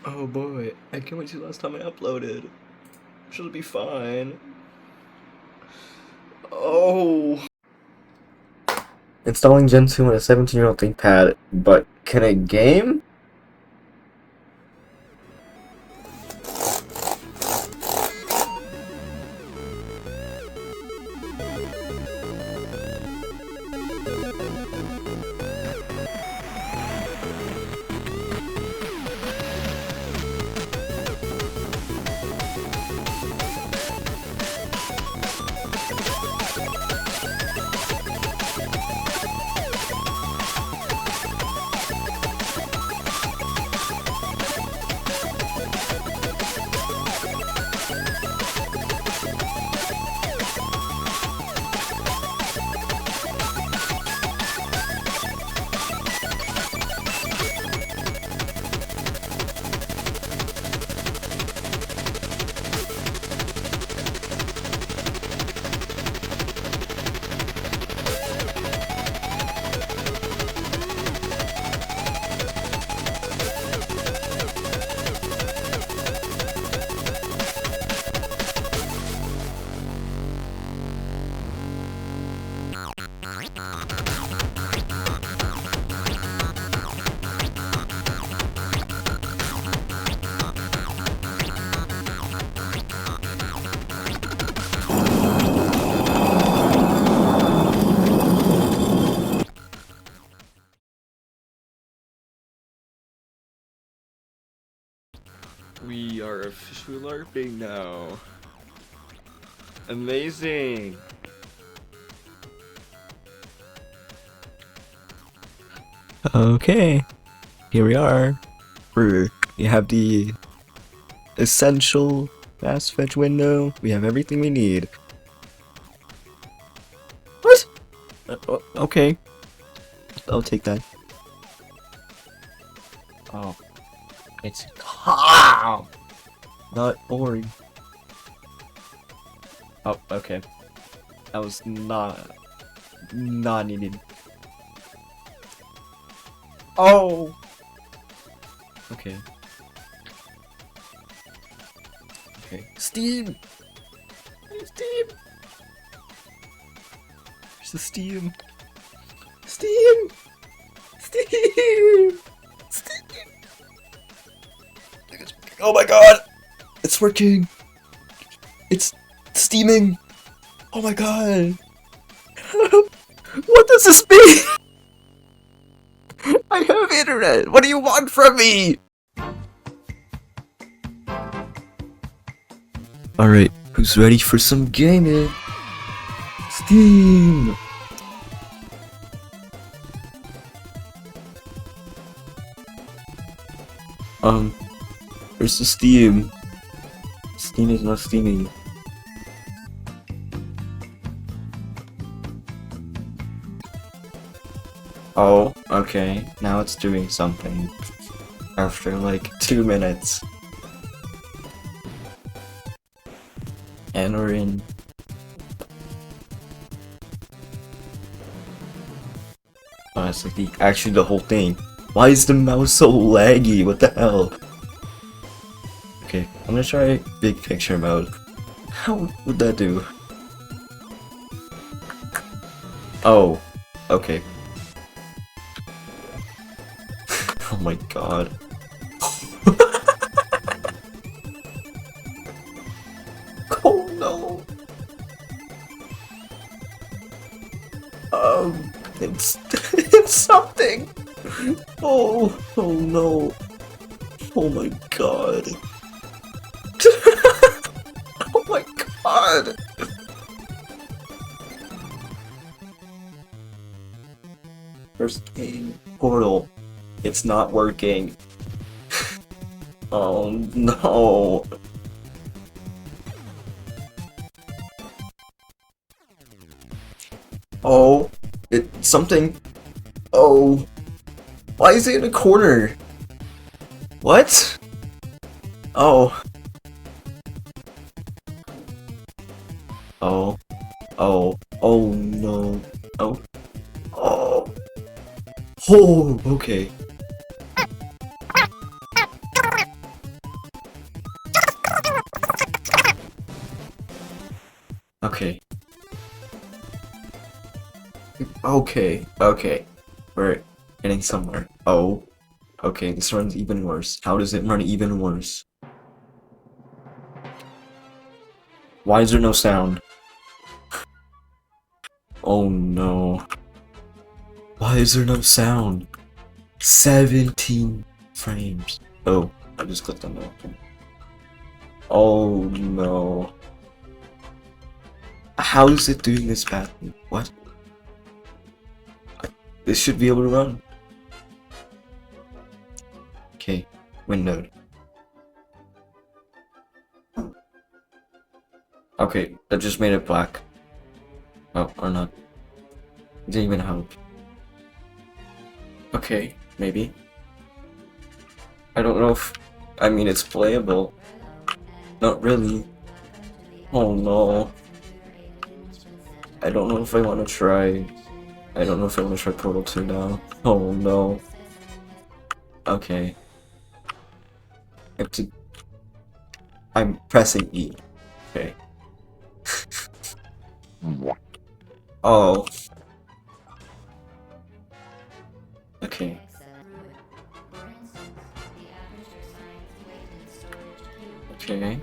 Oh boy, I can't wait to the last time I uploaded. Should be fine. Oh. Installing Gentoo on a 17-year-old ThinkPad, but can it game? We are officially LARPing now. Amazing! Okay, here we are. We have the essential fast fetch window. We have everything we need. What? Okay, I'll take that. Oh, it's calm, not boring. Oh, okay. That was not needed. Oh! Okay. Okay. Steam! Steam! Where's the steam? Steam! Steam! Steam! Oh my god! It's working! It's steaming! Oh my god! What does this mean? I have internet! What do you want from me? Alright, who's ready for some gaming? Steam! Where's the steam? Steam is not steaming. Oh, okay. Now it's doing something. After like 2 minutes. And we're in. Oh, it's like actually the whole thing. Why is the mouse so laggy? What the hell? Okay, I'm gonna try big picture mode. How would that do? Oh, okay. Oh my god. Oh no. It's it's something. Oh no. Oh my god. Oh my god. First game portal. It's not working. Oh no. Oh, it's something. Oh, why is it in a corner? What? Oh. Oh. Oh. Oh no. Oh. Oh. Oh, okay. Okay. Okay, okay. We're getting somewhere. Oh. Okay, this runs even worse. How does it run even worse? Why is there no sound? Oh no. Why is there no sound? 17 frames. Oh, I just clicked on that. Oh no. How is it doing this badly? What? This should be able to run. Okay, windowed. Okay, that just made it black. Oh, or not. It didn't even help. Okay, maybe. I don't know if... I mean, it's playable. Not really. Oh no. I don't know if I want to try... I don't know if I want to try Portal 2 now. Oh no. Okay. I have to... I'm pressing E. Okay. Oh. Okay. Okay.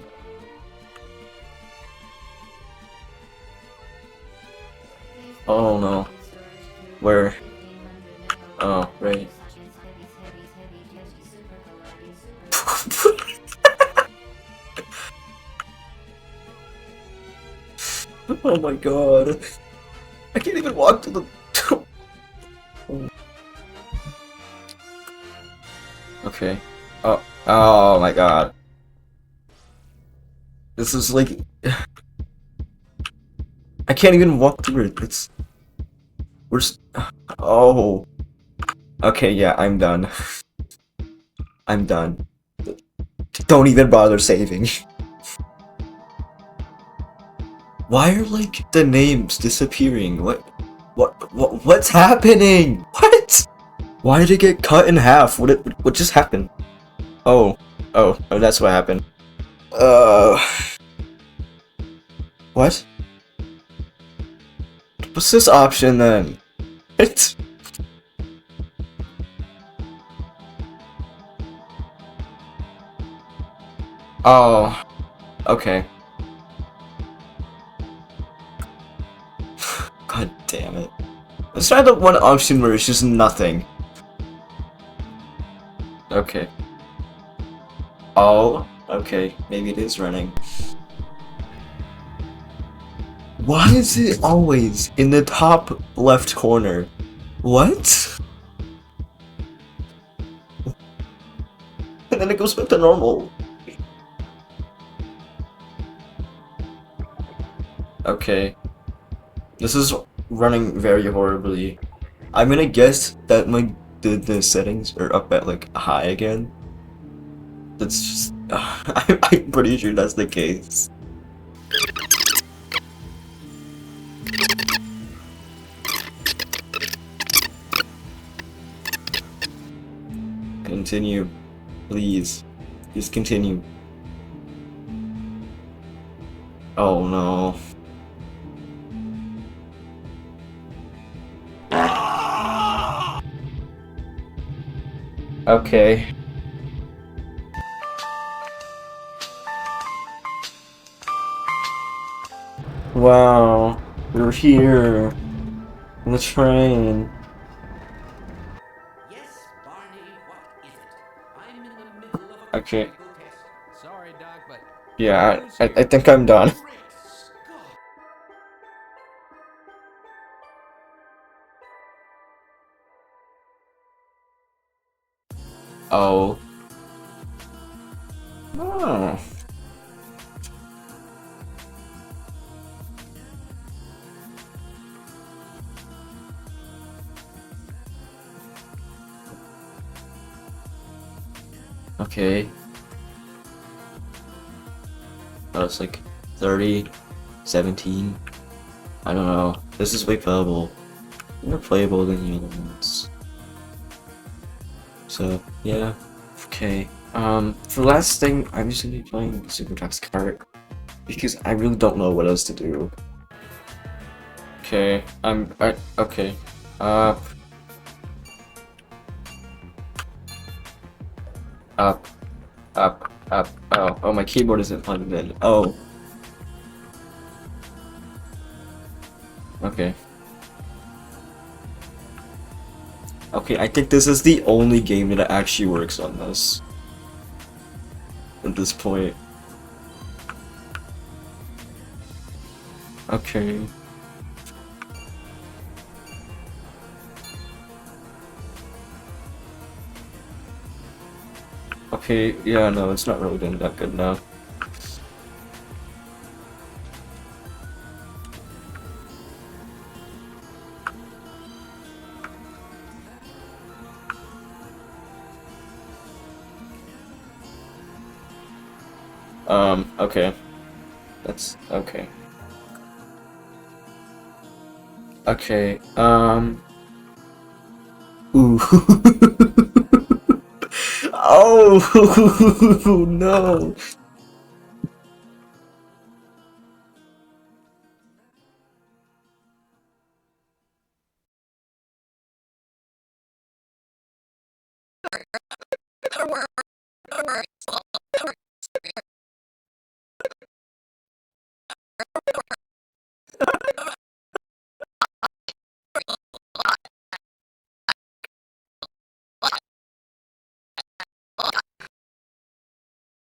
Oh no. Where? Oh, right. Oh my god. I can't even walk to the... Okay. Oh. Oh my god. This is like... I can't even walk through it. It's... We're just... Oh. Okay, yeah, I'm done. I'm done. Don't even bother saving. Why are, like, the names disappearing? What's happening? What? Why did it get cut in half? What just happened? Oh, that's what happened. What? What's this option then? What? Oh, okay. God damn it. Let's try the one option where it's just nothing. Okay. Oh, okay. Maybe it is running. Why is it always in the top left corner? What? And then it goes back to normal. Okay. This is running very horribly. I'm gonna guess that the settings are up at like high again. That's just... I'm pretty sure that's the case. Continue. Please. Just continue. Oh no. Okay. Wow. We're here. On the train. Yes, Barney, what is it? I'm in the middle of a Okay. critical test. Sorry, Doc, but Yeah, I think I'm done. Great Scott. Oh. Oh. Okay. Oh, it's like 30, 17. I don't know. This is way playable. More playable than the other ones. So, yeah. Okay. For the last thing, I'm just gonna be playing Super Tax Kart because I really don't know what else to do. Okay, okay. Up, up, up. Oh, my keyboard isn't plugged in. Oh, okay. Okay, I think this is the only game that actually works on this at this point. Okay. Okay, yeah, no, it's not really doing that good now. Okay. That's okay. Okay, ooh. Oh, no.